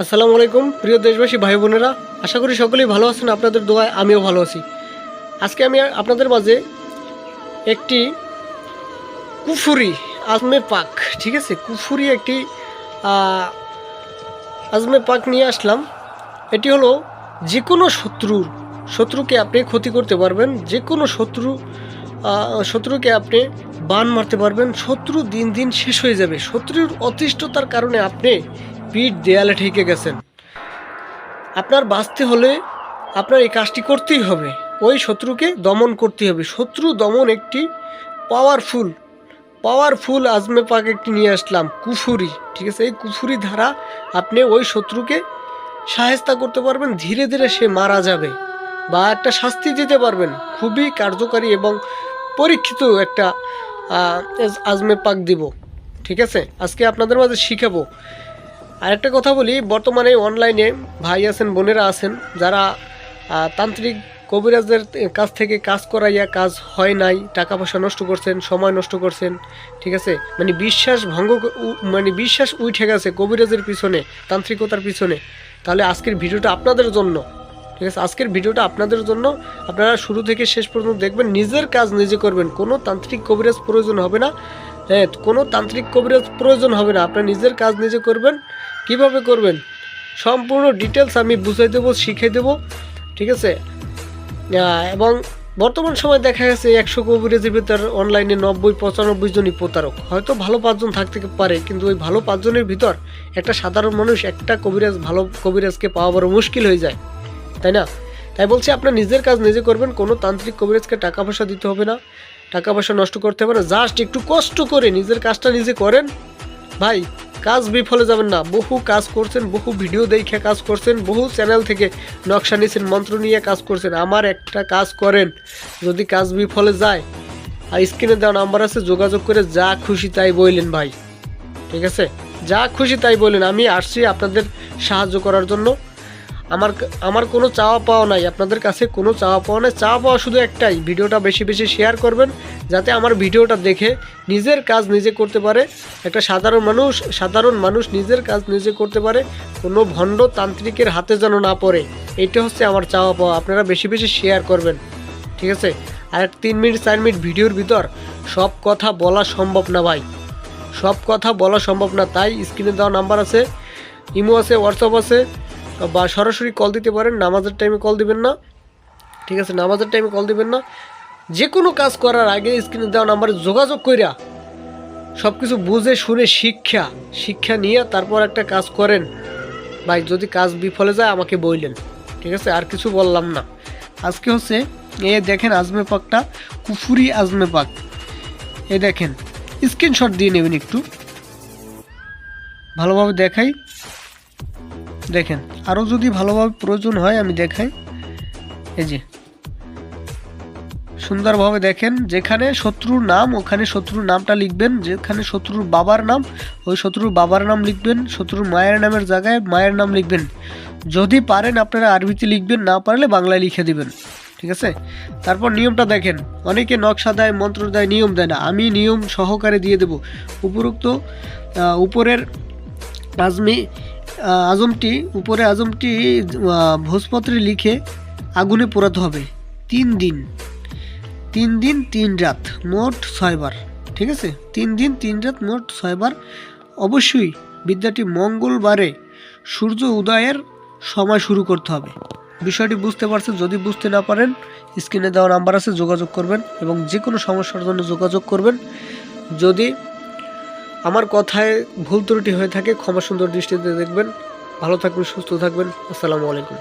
আসসালামু আলাইকুম প্রিয় দেশবাসী ভাই বোনেরা, আশা করি সকলেই ভালো আছেন। আপনাদের দোয়ায় আমিও ভালো আছি। আজকে আমি আপনাদের মাঝে একটি কুফুরি আজমে পাক, ঠিক আছে, কুফুরি একটি আজমে পাক নিয়ে আসলাম। এটি হলো যে কোনো শত্রুকে আপনি ক্ষতি করতে পারবেন, যে কোনো শত্রুকে আপনি বান মারতে পারবেন। শত্রু দিন দিন শেষ হয়ে যাবে। শত্রুর অতিষ্ঠতার কারণে আপনি পিঠ দেয়ালে ঠেকে গেছেন। আপনার বাঁচতে হলে আপনার এই কাজটি করতেই হবে, ওই শত্রুকে দমন করতে হবে। শত্রু দমন একটি পাওয়ারফুল আজমে পাক একটি নিয়ে আসলাম, কুফুরি, ঠিক আছে। এই কুফুরি ধারা আপনি ওই শত্রুকে সাহায্য করতে পারবেন, ধীরে ধীরে সে মারা যাবে বা একটা শাস্তি দিতে পারবেন। খুবই কার্যকারী এবং পরীক্ষিত একটা আজমে পাক দিব, ঠিক আছে। আজকে আপনাদের মাঝে শিখাবো। আরেকটা কথা বলি, বর্তমানে অনলাইনে ভাই আছেন, বোনেরা আছেন, যারা তান্ত্রিক কবিরাজদের কাছ থেকে কাজ করাইয়া কাজ হয় নাই, টাকা পয়সা নষ্ট করছেন, সময় নষ্ট করছেন, ঠিক আছে। বিশ্বাস উঠে গেছে কবিরাজের পিছনে, তান্ত্রিকতার পিছনে। তাহলে আজকের ভিডিওটা আপনাদের জন্য, ঠিক আছে। আজকের ভিডিওটা আপনাদের জন্য। আপনারা শুরু থেকে শেষ পর্যন্ত দেখবেন, নিজের কাজ নিজে করবেন, কোনো তান্ত্রিক কবিরাজ প্রয়োজন হবে না। হ্যাঁ, কোনো তান্ত্রিক কবিরাজ প্রয়োজন হবে না, আপনার নিজের কাজ নিজে করবেন। কিভাবে করবেন সম্পূর্ণ ডিটেলস আমি বুঝাই দেবো, শিখিয়ে দেবো, ঠিক আছে। এবং বর্তমান সময় দেখা গেছে 100 কবিরাজের ভিতর অনলাইনে 90-95 জনই প্রতারক। হয়তো ভালো 5 জন থাকতে পারে, কিন্তু ওই ভালো 5 জনের ভিতর একটা সাধারণ মানুষ, একটা ভালো কবিরাজকে পাওয়া বড় মুশকিল হয়ে যায়, তাই না? তাই বলছি, আপনার নিজের কাজ নিজে করবেন। কোনো তান্ত্রিক কবিরাজকে টাকা পয়সা দিতে হবে না, টাকা পয়সা নষ্ট করতে হবে না। জাস্ট একটু কষ্ট করে নিজের কাজটা নিজে করেন ভাই, কাজ বিফলে যাবেন না। বহু কাজ করছেন, বহু ভিডিও দেখে কাজ করছেন, বহু চ্যানেল থেকে নকশা নিয়েছেন, মন্ত্র নিয়ে কাজ করছেন। আমার একটা কাজ করেন, যদি কাজ বিফলে যায়, আর স্ক্রিনে দেওয়া নাম্বার আছে, যোগাযোগ করে যা খুশি তাই বললেন ভাই, ঠিক আছে। যা খুশি তাই বললেন, আমি আসছি আপনাদের সাহায্য করার জন্য। আমার কোনো চাওয়া পাওয়া নাই, আপনাদের কাছে কোনো চাওয়া পাওয়া নাই। চাওয়া পাওয়া শুধু একটাই, ভিডিওটা বেশি বেশি শেয়ার করবেন, যাতে আমার ভিডিওটা দেখে নিজের কাজ নিজে করতে পারে। একটা সাধারণ মানুষ নিজের কাজ নিজে করতে পারে, কোনো ভণ্ড তান্ত্রিকের হাতে যেন না পড়ে। এইটা হচ্ছে আমার চাওয়া পাওয়া। আপনারা বেশি বেশি শেয়ার করবেন, ঠিক আছে। আর 3 মিনিট 4 মিনিট ভিডিওর ভিতর সব কথা বলা সম্ভব না ভাই, সব কথা বলা সম্ভব না। তাই স্ক্রিনে দেওয়া নাম্বার আছে, ইমো আছে, হোয়াটসঅ্যাপ আছে, বা সরাসরি কল দিতে পারেন। নামাজের টাইমে কল দিবেন না, ঠিক আছে। নামাজের টাইমে কল দিবেন না। যে কোনো কাজ করার আগে স্ক্রিনে দেওয়া নাম্বারে যোগাযোগ কইরা সব কিছু বুঝে শুনে শিক্ষা নিয়ে তারপর একটা কাজ করেন ভাই। যদি কাজ বিফলে যায় আমাকে বললেন, ঠিক আছে। আর কিছু বললাম না। আজকে হচ্ছে দেখেন আজমে পাকটা, কুফুরি আজমে পাক। দেখেন, স্ক্রিনশট দিয়ে নেবেন, একটু ভালোভাবে দেখাই। দেখেন, আরও যদি ভালোভাবে প্রয়োজন হয় আমি দেখাই। এই যে সুন্দরভাবে দেখেন, যেখানে শত্রুর নাম ওখানে শত্রুর নামটা লিখবেন, যেখানে শত্রুর বাবার নাম ওই শত্রুর বাবার নাম লিখবেন, শত্রুর মায়ের নামের জায়গায় মায়ের নাম লিখবেন। যদি পারেন আপনারা আরবিতে লিখবেন, না পারলে বাংলায় লিখে দিবেন, ঠিক আছে। তারপর নিয়মটা দেখেন, অনেকে নকশা দেয়, মন্ত্র দেয়, নিয়ম দেয় না। আমি নিয়ম সহকারে দিয়ে দেব। উপরের আজমটি ভোজপত্রে লিখে আগুনে পোড়াতে হবে 3 দিন 3 রাত, মোট 6 বার, ঠিক আছে। 3 দিন 3 রাত, মোট 6 বার। অবশ্যই বিদ্যাটি মঙ্গলবারে সূর্য উদয়ের সময় শুরু করতে হবে। বিষয়টি বুঝতে পারছেন? যদি বুঝতে না পারেন, স্ক্রিনে দেওয়া নাম্বার আছে, যোগাযোগ করবেন এবং যে কোনো সমস্যার জন্য যোগাযোগ করবেন। যদি আমার কথায় ভুল ত্রুটি হয়ে থাকে, ক্ষমা সুন্দর দৃষ্টিতে দেখবেন। ভালো থাকবেন, সুস্থ থাকবেন। আসসালামু আলাইকুম।